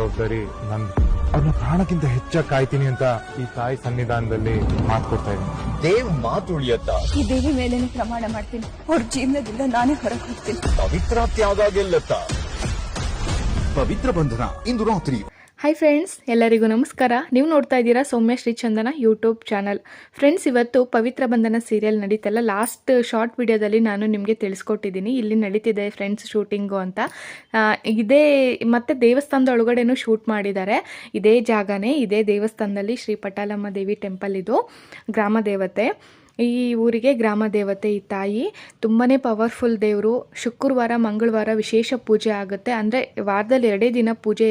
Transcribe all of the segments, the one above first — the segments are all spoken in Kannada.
ಜವಾಬ್ದಾರಿ ನಂದು. ಅವ್ರನ್ನ ಪ್ರಾಣಕ್ಕಿಂತ ಹೆಚ್ಚಾಗಿ ಕಾಯ್ತೀನಿ ಅಂತ ಈ ತಾಯಿ ಸನ್ನಿಧಾನದಲ್ಲಿ ಮಾತು ಕೊಡ್ತಾ ಇದ್ದೀನಿ. ದೇವ್ ಮಾತು ಉಳಿಯತ್ತ. ಈ ದೇವಿ ಮೇಲೇನೆ ಪ್ರಮಾಣ ಮಾಡ್ತೀನಿ, ಅವ್ರ ಜೀವನದಿಂದ ನಾನೇ ಹೊರಗೆ ಹೋಗ್ತೀನಿ. ಪವಿತ್ರ ತ್ಯಾಗ ಗೆಲ್ಲತ್ತ. ಪವಿತ್ರ ಬಂಧನ ಇಂದು ರಾತ್ರಿ. ಹಾಯ್ ಫ್ರೆಂಡ್ಸ್, ಎಲ್ಲರಿಗೂ ನಮಸ್ಕಾರ. ನೀವು ನೋಡ್ತಾ ಇದ್ದೀರಾ ಸೌಮ್ಯ ಶ್ರೀಚಂದನ ಯೂಟ್ಯೂಬ್ ಚಾನಲ್. ಫ್ರೆಂಡ್ಸ್, ಇವತ್ತು ಪವಿತ್ರ ಬಂಧನ ಸೀರಿಯಲ್ ನಡೀತಲ್ಲ, ಲಾಸ್ಟ್ ಶಾರ್ಟ್ ವಿಡಿಯೋದಲ್ಲಿ ನಾನು ನಿಮಗೆ ತಿಳಿಸ್ಕೊಟ್ಟಿದ್ದೀನಿ ಇಲ್ಲಿ ನಡೀತಿದೆ ಫ್ರೆಂಡ್ಸ್ ಶೂಟಿಂಗು ಅಂತ. ಇದೇ ಮತ್ತು ದೇವಸ್ಥಾನದ ಒಳಗಡೆನೂ ಶೂಟ್ ಮಾಡಿದ್ದಾರೆ. ಇದೇ ಜಾಗನೇ, ಇದೇ ದೇವಸ್ಥಾನದಲ್ಲಿ ಶ್ರೀ ಪಟಾಲಮ್ಮ ದೇವಿ ಟೆಂಪಲ್, ಇದು ಗ್ರಾಮ ದೇವತೆ. ಈ ಊರಿಗೆ ಗ್ರಾಮ ದೇವತೆ ಈ ತಾಯಿ ತುಂಬಾ ಪವರ್ಫುಲ್ ದೇವರು. ಶುಕ್ರವಾರ ಮಂಗಳವಾರ ವಿಶೇಷ ಪೂಜೆ ಆಗುತ್ತೆ. ಅಂದರೆ ವಾರದಲ್ಲಿ 2 ದಿನ ಪೂಜೆ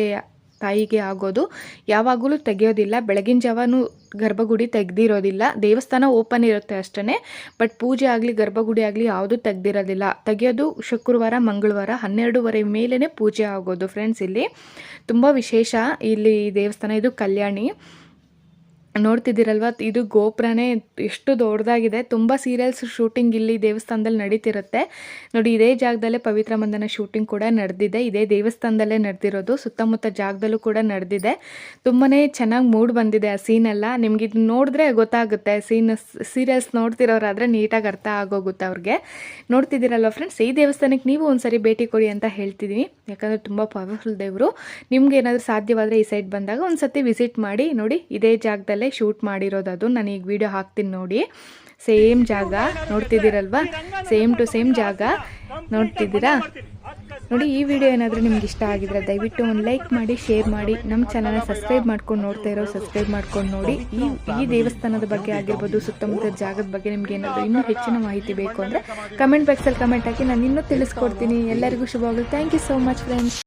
ತಾಯಿಗೆ ಆಗೋದು. ಯಾವಾಗಲೂ ತೆಗೆಯೋದಿಲ್ಲ, ಬೆಳಗಿನ ಜಾವನೂ ಗರ್ಭಗುಡಿ ತೆಗೆದಿರೋದಿಲ್ಲ. ದೇವಸ್ಥಾನ ಓಪನ್ ಇರುತ್ತೆ ಅಷ್ಟೇ, ಬಟ್ ಪೂಜೆ ಆಗಲಿ ಗರ್ಭಗುಡಿ ಆಗಲಿ ಯಾವುದೂ ತೆಗೆದಿರೋದಿಲ್ಲ. ತೆಗೆಯೋದು ಶುಕ್ರವಾರ ಮಂಗಳವಾರ 12:30 ಮೇಲೇ ಪೂಜೆ ಆಗೋದು. ಫ್ರೆಂಡ್ಸ್, ಇಲ್ಲಿ ತುಂಬ ವಿಶೇಷ ಇಲ್ಲಿ ದೇವಸ್ಥಾನ. ಇದು ಕಲ್ಯಾಣಿ ನೋಡ್ತಿದ್ದೀರಲ್ವ, ಇದು ಗೋಪುರನೇ ಎಷ್ಟು ದೊಡ್ಡದಾಗಿದೆ. ತುಂಬ ಸೀರಿಯಲ್ಸ್ ಶೂಟಿಂಗ್ ಇಲ್ಲಿ ದೇವಸ್ಥಾನದಲ್ಲಿ ನಡೀತಿರುತ್ತೆ ನೋಡಿ. ಇದೇ ಜಾಗದಲ್ಲೇ ಪವಿತ್ರ ಬಂಧನ ಶೂಟಿಂಗ್ ಕೂಡ ನಡೆದಿದೆ. ಇದೇ ದೇವಸ್ಥಾನದಲ್ಲೇ ನಡೆದಿರೋದು. ಸುತ್ತಮುತ್ತ ಜಾಗದಲ್ಲೂ ಕೂಡ ನಡೆದಿದೆ. ತುಂಬಾ ಚೆನ್ನಾಗಿ ಮೂಡ್ ಬಂದಿದೆ ಆ ಸೀನೆಲ್ಲ. ನಿಮ್ಗೆ ಇದು ನೋಡಿದ್ರೆ ಗೊತ್ತಾಗುತ್ತೆ. ಸೀರಿಯಲ್ಸ್ ನೋಡ್ತಿರೋರಾದರೆ ನೀಟಾಗಿ ಅರ್ಥ ಆಗೋಗುತ್ತೆ ಅವ್ರಿಗೆ. ನೋಡ್ತಿದ್ದೀರಲ್ವ ಫ್ರೆಂಡ್ಸ್, ಈ ದೇವಸ್ಥಾನಕ್ಕೆ ನೀವು ಒಂದ್ಸರಿ ಭೇಟಿ ಕೊಡಿ ಅಂತ ಹೇಳ್ತಿದ್ದೀನಿ. ಯಾಕಂದರೆ ತುಂಬ ಪವರ್ಫುಲ್ ದೇವರು. ನಿಮ್ಗೆ ಏನಾದರೂ ಸಾಧ್ಯವಾದರೆ ಈ ಸೈಡ್ ಬಂದಾಗ ಒಂದ್ಸತಿ ವಿಸಿಟ್ ಮಾಡಿ ನೋಡಿ. ಇದೇ ಜಾಗದಲ್ಲೇ ಶೂಟ್ ಮಾಡಿರೋದು. ಅದು ನಾನು ಈಗ ವಿಡಿಯೋ ಹಾಕ್ತೀನಿ ನೋಡಿ. ಸೇಮ್ ಜಾಗ ನೋಡ್ತಿದ್ದೀರಲ್ವಾ, ಸೇಮ್ ಟು ಸೇಮ್ ಜಾಗ ನೋಡ್ತಿದ್ದೀರಾ ನೋಡಿ. ಈ ವಿಡಿಯೋ ಏನಾದರೂ ನಿಮ್ಗೆ ಇಷ್ಟ ಆಗಿದ್ರೆ ದಯವಿಟ್ಟು ಒಂದು ಲೈಕ್ ಮಾಡಿ, ಶೇರ್ ಮಾಡಿ. ನಮ್ಮ ಚಾನಲ್ನ ಸಬ್ಸ್ಕ್ರೈಬ್ ಮಾಡ್ಕೊಂಡು ನೋಡ್ತಾ ಇರೋ ಸಬ್ಸ್ಕ್ರೈಬ್ ಮಾಡ್ಕೊಂಡು ನೋಡಿ. ಈ ದೇವಸ್ಥಾನದ ಬಗ್ಗೆ ಆಗಿರ್ಬೋದು, ಸುತ್ತಮುತ್ತ ಜಾಗದ ಬಗ್ಗೆ ನಿಮ್ಗೆ ಏನಾದರೂ ಇನ್ನೂ ಹೆಚ್ಚಿನ ಮಾಹಿತಿ ಬೇಕು ಅಂದರೆ ಕಮೆಂಟ್ ಬಾಕ್ಸಲ್ಲಿ ಕಮೆಂಟ್ ಹಾಕಿ, ನಾನು ಇನ್ನೂ ತಿಳಿಸ್ಕೊಡ್ತೀನಿ. ಎಲ್ಲರಿಗೂ ಶುಭವಾಗಲಿ. Thank you so much friends.